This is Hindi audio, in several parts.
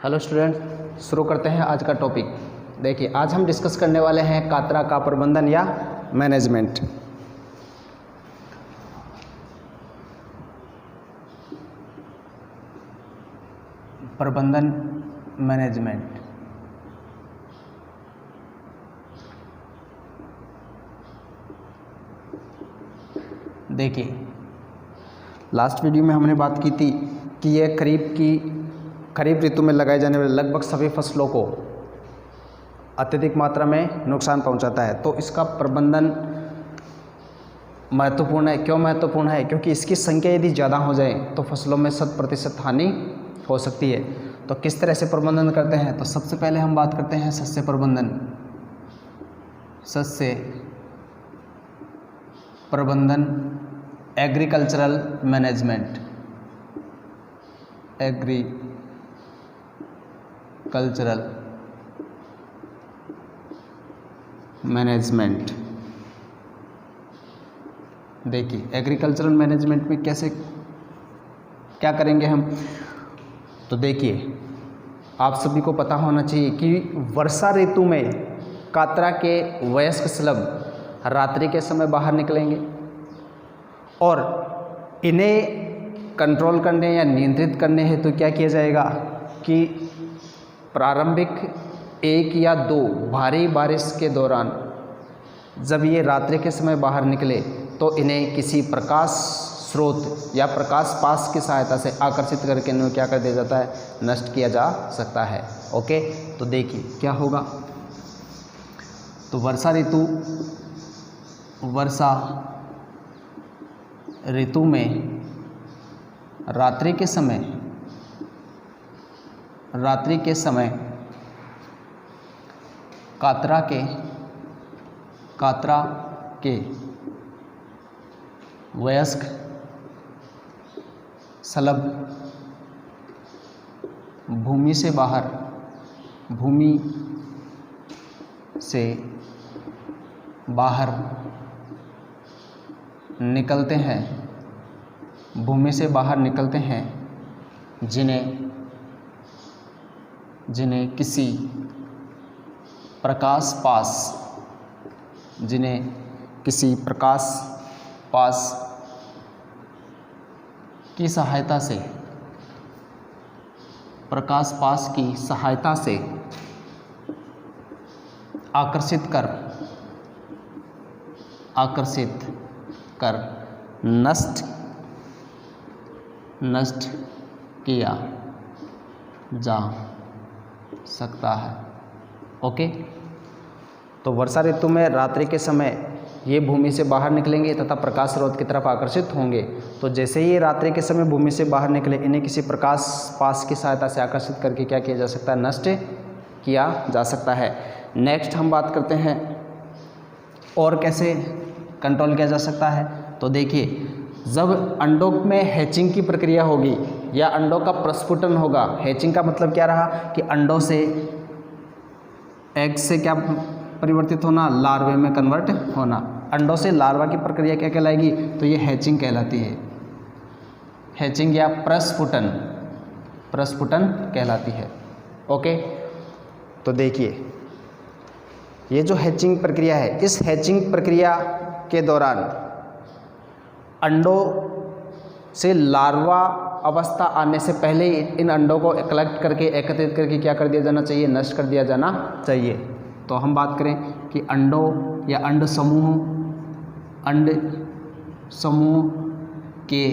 हेलो स्टूडेंट, शुरू करते हैं आज का टॉपिक। देखिए, आज हम डिस्कस करने वाले हैं कातरा का प्रबंधन या मैनेजमेंट। प्रबंधन मैनेजमेंट। देखिए, लास्ट वीडियो में हमने बात की थी कि यह खरीफ ऋतु में लगाए जाने वाले लगभग सभी फसलों को अत्यधिक मात्रा में नुकसान पहुंचाता है। तो इसका प्रबंधन महत्वपूर्ण है। क्यों महत्वपूर्ण है? क्योंकि इसकी संख्या यदि ज़्यादा हो जाए तो फसलों में 100% हानि हो सकती है। तो किस तरह से प्रबंधन करते हैं? तो सबसे पहले हम बात करते हैं शस्य प्रबंधन। शस्य प्रबंधन, एग्रीकल्चरल मैनेजमेंट। Agricultural management. देखिए, एग्रीकल्चरल मैनेजमेंट में कैसे क्या करेंगे हम? तो देखिए, आप सभी को पता होना चाहिए कि वर्षा ऋतु में कातरा के वयस्क शलभ रात्रि के समय बाहर निकलेंगे और इन्हें कंट्रोल करने या नियंत्रित करने हेतु तो क्या किया जाएगा कि प्रारंभिक 1 या 2 भारी बारिश के दौरान जब ये रात्रि के समय बाहर निकले तो इन्हें किसी प्रकाश स्रोत या प्रकाश पास की सहायता से आकर्षित करके इन्हें क्या कर दिया जाता है? नष्ट किया जा सकता है। ओके, तो देखिए क्या होगा। तो वर्षा ऋतु में रात्रि के समय कातरा के वयस्क शलभ भूमि से बाहर निकलते हैं, जिन्हें किसी प्रकाश पास की सहायता से आकर्षित कर नष्ट किया जा सकता है। ओके, तो वर्षा ऋतु में रात्रि के समय ये भूमि से बाहर निकलेंगे तथा प्रकाश स्रोत की तरफ आकर्षित होंगे। तो जैसे ही ये रात्रि के समय भूमि से बाहर निकले, इन्हें किसी प्रकाश पास की सहायता से आकर्षित करके क्या किया जा सकता है? नष्ट किया जा सकता है। नेक्स्ट हम बात करते हैं और कैसे कंट्रोल किया जा सकता है। तो देखिए, जब अंडों में हैचिंग की प्रक्रिया होगी या अंडों का प्रस्फुटन होगा। हैचिंग का मतलब क्या रहा कि अंडों से एग से क्या परिवर्तित होना? लार्वे में कन्वर्ट होना। अंडों से लार्वा की प्रक्रिया क्या कहलाएगी? तो ये हैचिंग कहलाती है। हैचिंग या प्रस्फुटन कहलाती है। ओके, तो देखिए, ये जो हैचिंग प्रक्रिया है, इस हैचिंग प्रक्रिया के दौरान अंडों से लार्वा अवस्था आने से पहले ही इन अंडों को कलेक्ट करके, एकत्रित करके क्या कर दिया जाना चाहिए? नष्ट कर दिया जाना चाहिए। तो हम बात करें कि अंडों या अंड समूह के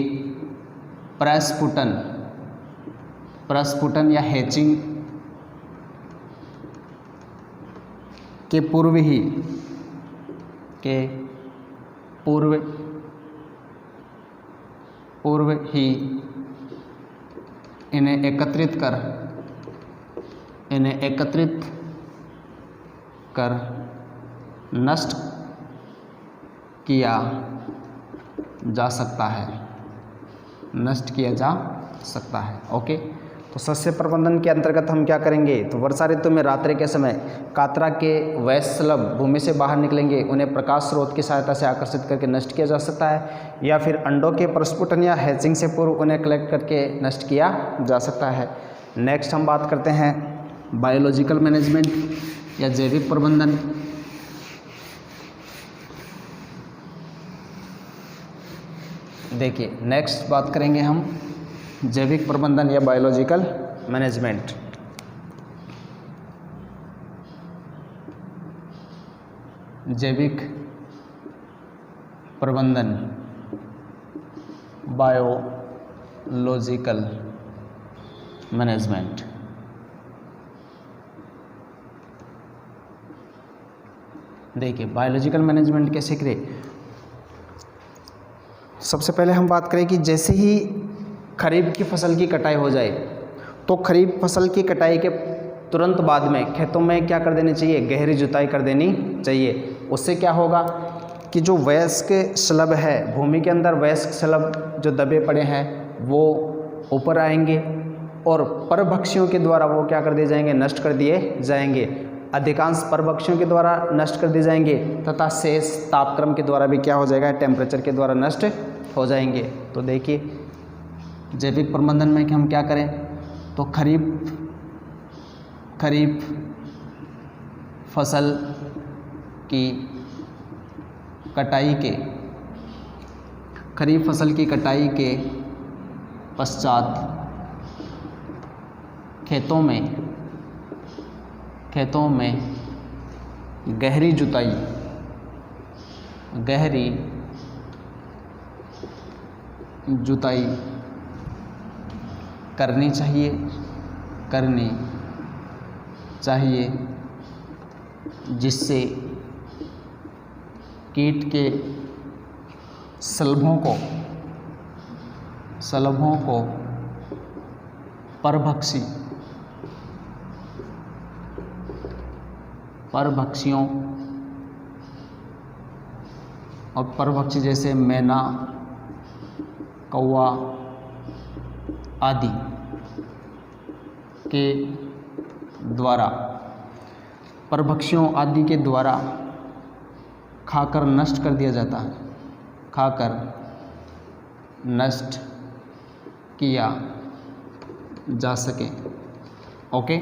प्रस्फुटन या हैचिंग के पूर्व ही इन्हें एकत्रित कर नष्ट किया जा सकता है। ओके, तो शस्य प्रबंधन के अंतर्गत हम क्या करेंगे? तो वर्षा ऋतु में रात्रि के समय कातरा के वयस्क शलभ भूमि से बाहर निकलेंगे, उन्हें प्रकाश स्रोत की सहायता से आकर्षित करके नष्ट किया जा सकता है, या फिर अंडों के प्रस्फुटन या हैचिंग से पूर्व उन्हें कलेक्ट करके नष्ट किया जा सकता है। नेक्स्ट हम बात करते हैं बायोलॉजिकल मैनेजमेंट या जैविक प्रबंधन। देखिए, नेक्स्ट बात करेंगे हम जैविक प्रबंधन या बायोलॉजिकल मैनेजमेंट। जैविक प्रबंधन, बायोलॉजिकल मैनेजमेंट। देखिए, बायोलॉजिकल मैनेजमेंट कैसे करें। सबसे पहले हम बात करें कि जैसे ही खरीफ की फसल की कटाई हो जाए तो खरीफ फसल की कटाई के तुरंत बाद में खेतों में क्या कर देनी चाहिए, गहरी जुताई कर देनी चाहिए। उससे क्या होगा कि जो वयस्क शलभ है, भूमि के अंदर वयस्क शलभ जो दबे पड़े हैं वो ऊपर आएंगे और परभक्षियों के द्वारा वो क्या कर दिए जाएंगे, नष्ट कर दिए जाएंगे। अधिकांश परभक्षियों के द्वारा नष्ट कर दिए जाएंगे तथा शेष तापक्रम के द्वारा भी क्या हो जाएगा, टेम्परेचर के द्वारा नष्ट हो जाएंगे। तो देखिए, जैविक प्रबंधन में कि हम क्या करें, तो खरीफ फसल की कटाई के पश्चात खेतों में गहरी जुताई करनी चाहिए जिससे कीट के शलभों को परभक्षियों और परभक्षी जैसे मैना, कौवा आदि के द्वारा, परभक्षियों आदि के द्वारा खाकर नष्ट कर दिया जाता है, खाकर नष्ट किया जा सके। ओके,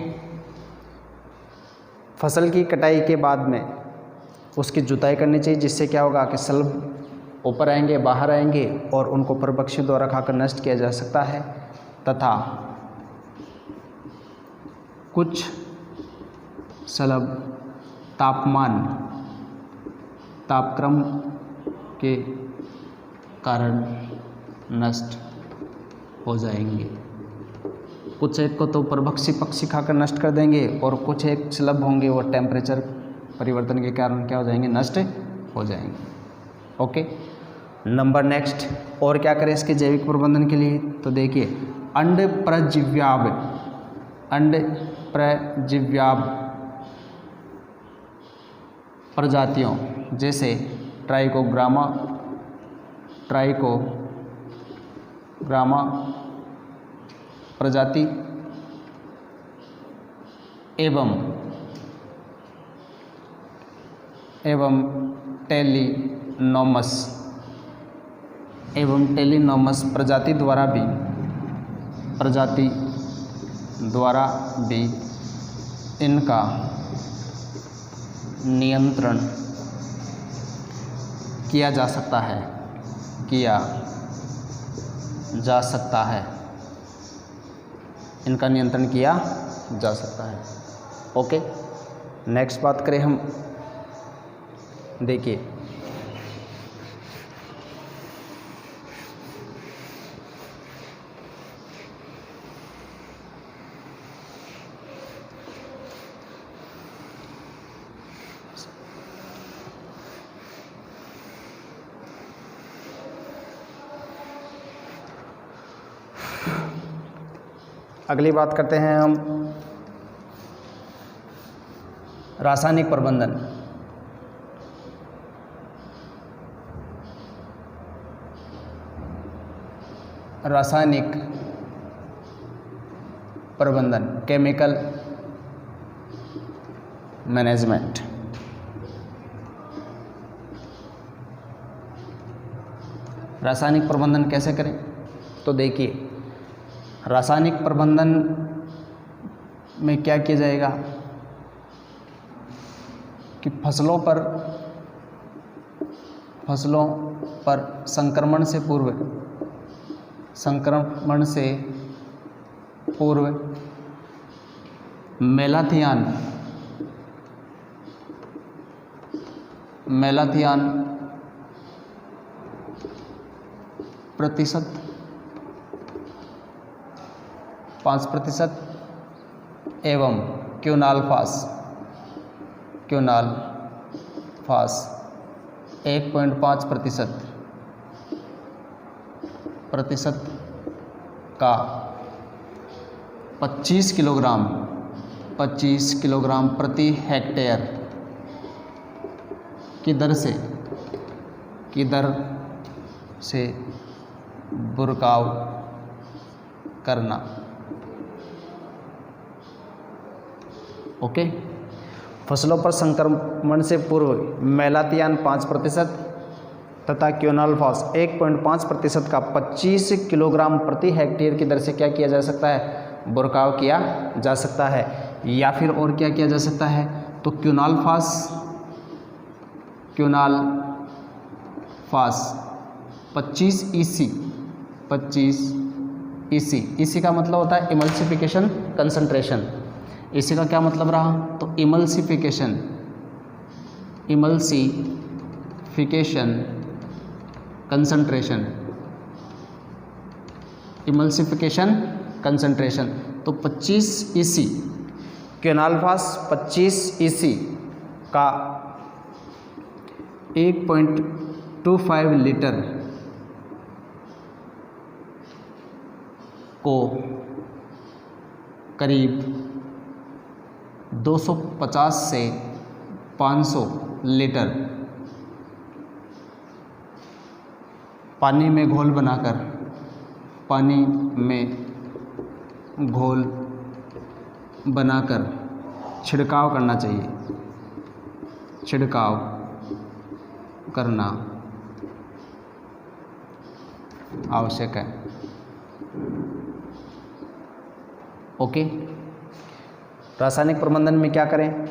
फसल की कटाई के बाद में उसकी जुताई करनी चाहिए जिससे क्या होगा कि शलभ ऊपर आएंगे, बाहर आएंगे और उनको परभक्षियों द्वारा खाकर नष्ट किया जा सकता है। तथा कुछ शलभ तापक्रम के कारण नष्ट हो जाएंगे। कुछ एक को तो परभक्षी पक्षी खाकर नष्ट कर देंगे और कुछ एक शलभ होंगे वो टेम्परेचर परिवर्तन के कारण क्या हो जाएंगे, नष्ट हो जाएंगे। ओके, नंबर नेक्स्ट और क्या करें इसके जैविक प्रबंधन के लिए, तो देखिए अंड प्रजीव्याभ प्रजातियों जैसे ट्राइकोग्रामा प्रजाति एवं टेलिनोमस प्रजाति द्वारा भी इनका नियंत्रण किया जा सकता है। इनका नियंत्रण किया जा सकता है। ओके, नेक्स्ट बात करें हम, देखिए अगली बात करते हैं हम रासायनिक प्रबंधन। रासायनिक प्रबंधन, केमिकल मैनेजमेंट। रासायनिक प्रबंधन कैसे करें, तो देखिए रासायनिक प्रबंधन में क्या किया जाएगा कि फसलों पर संक्रमण से पूर्व मेलाथियान प्रतिशत 5% एवं क्विनाल फास 1.5% का 25 किलोग्राम प्रति हेक्टेयर की दर से बुरकाव करना। ओके, फसलों पर संक्रमण से पूर्व मेलाथियान 5% तथा क्विनालफास 1.5% का 25 किलोग्राम प्रति हेक्टेयर की दर से क्या किया जा सकता है, बुरकाव किया जा सकता है। या फिर और क्या किया जा सकता है, तो क्विनालफास 25 EC का मतलब होता है इमल्सिफिकेशन कंसंट्रेशन। इसी का क्या मतलब रहा, तो इमल्सिफिकेशन कंसंट्रेशन तो 25 EC क्विनालफास 25 EC का 1.25 लीटर को करीब 250 से 500 लीटर पानी में घोल बनाकर छिड़काव करना चाहिए, छिड़काव करना आवश्यक है। ओके, रासायनिक प्रबंधन में क्या करें,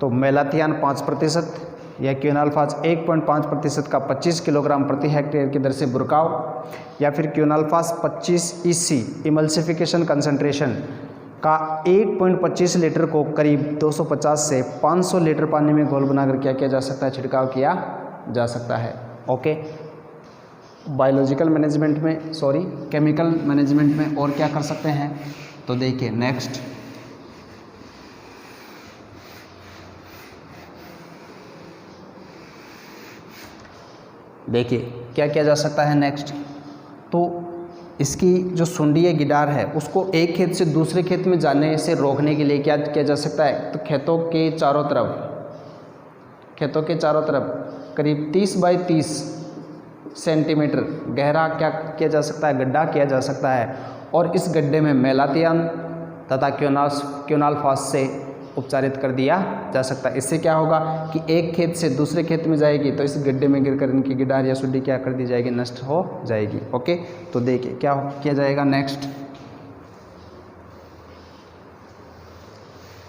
तो मेलाथियान 5% या क्विनालफास 1.5% का 25 किलोग्राम प्रति हेक्टेयर की दर से बुरकाव, या फिर क्विनालफास 25 EC इमल्सिफिकेशन कंसंट्रेशन का 1.25 लीटर को करीब 250 से 500 लीटर पानी में घोल बनाकर क्या किया जा सकता है, छिड़काव किया जा सकता है। ओके, केमिकल मैनेजमेंट में और क्या कर सकते हैं, तो देखिए नेक्स्ट देखिए क्या किया जा सकता है नेक्स्ट, तो इसकी जो सुंडीय गिडार है उसको एक खेत से दूसरे खेत में जाने से रोकने के लिए क्या किया जा सकता है, तो खेतों के चारों तरफ करीब 30 बाई 30 सेंटीमीटर गहरा क्या किया जा सकता है, गड्ढा किया जा सकता है, और इस गड्ढे में मेलाथियान तथा क्विनालफास से उपचारित कर दिया जा सकता है। इससे क्या होगा कि एक खेत से दूसरे खेत में जाएगी तो इस गड्ढे में गिरकर इनकी गिडार या सुंडी क्या कर दी जाएगी, नष्ट हो जाएगी। ओके, तो देखिए क्या किया जाएगा नेक्स्ट,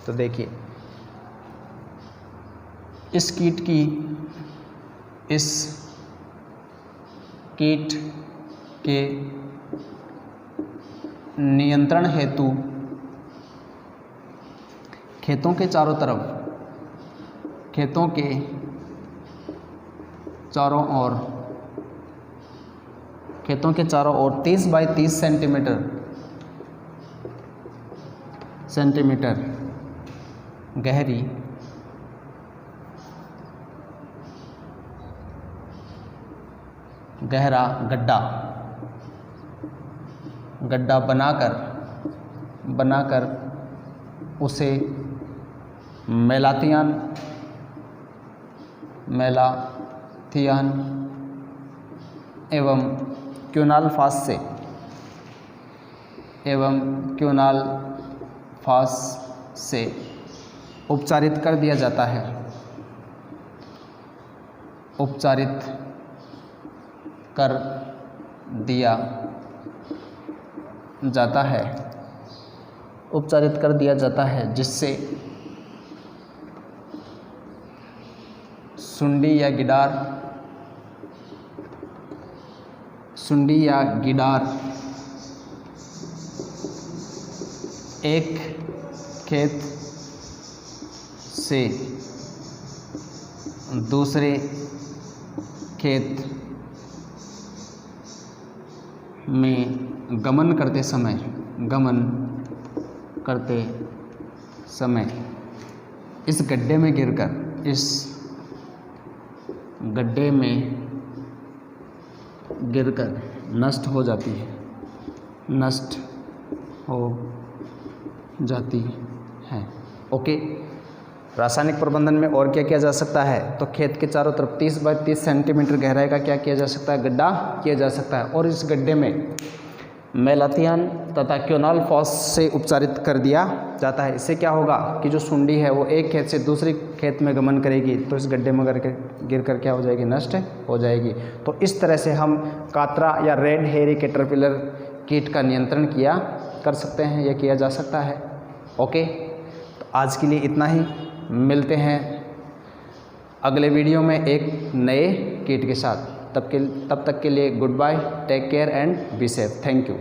तो देखिए इस कीट के नियंत्रण हेतु खेतों के चारों ओर 30 बाई 30 सेंटीमीटर गहरी गहरा गड्ढा बनाकर उसे मेलाथियान एवं क्विनालफास से उपचारित कर दिया जाता है, उपचारित कर दिया जाता है, जिससे सुंडी या गिडार एक खेत से दूसरे खेत में गमन करते समय इस गड्ढे में गिरकर नष्ट हो जाती है। ओके, रासायनिक प्रबंधन में और क्या किया जा सकता है? तो खेत के चारों तरफ 30 बाय 30 सेंटीमीटर गहराई का क्या किया जा सकता है? गड्ढा किया जा सकता है, और इस गड्ढे में मेलाथियन तथा क्योनॉल फॉस से उपचारित कर दिया जाता है। इससे क्या होगा कि जो सुंडी है वो एक खेत से दूसरे खेत में गमन करेगी, तो इस गड्ढे में गिरकर क्या हो जाएगी? नष्ट हो जाएगी। तो इस तरह से हम कातरा या रेड हेयरी कैटरपिलर कीट का नियंत्रण कर सकते हैं या किया जा सकता है। ओके, तो आज के लिए इतना ही। मिलते हैं अगले वीडियो में एक नए कीट के साथ। तब तक के लिए good bye, take care and be safe. Thank you.